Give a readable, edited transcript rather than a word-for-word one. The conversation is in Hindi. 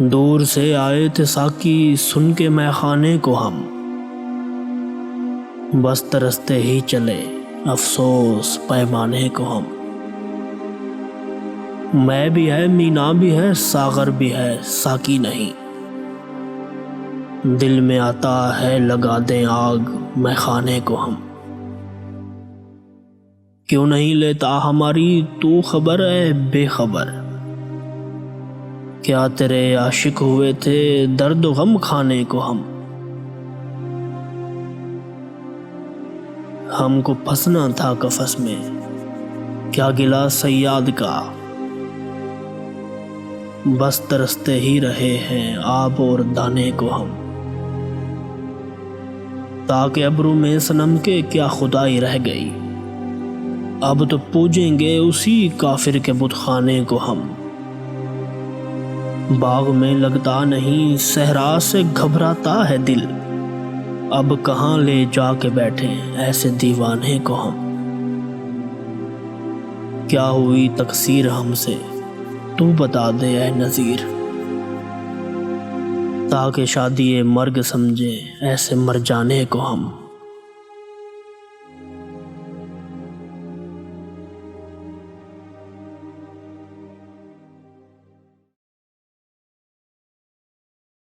दूर से आए थे साकी सुन के मैखाने को हम, बस तरसते ही चले अफसोस पैमाने को हम। मैं भी है मीना भी है सागर भी है साकी नहीं, दिल में आता है लगा दें आग मैखाने को हम। क्यों नहीं लेता हमारी तू खबर है बेखबर, क्या तेरे आशिक हुए थे दर्द गम खाने को हम। हमको फंसना था कफस में क्या गिला सयाद का, बस तरसते ही रहे हैं आब और दाने को हम। ताकि अब्रू में सनम के क्या खुदाई रह गई, अब तो पूजेंगे उसी काफिर के बुतखाने को हम। बाग में लगता नहीं सहरा से घबराता है दिल, अब कहाँ ले जाके बैठे ऐसे दीवाने को हम। क्या हुई तकसीर हमसे तू बता दे ऐ नज़ीर, ताकि शादी मर्ग समझे ऐसे मर जाने को हम।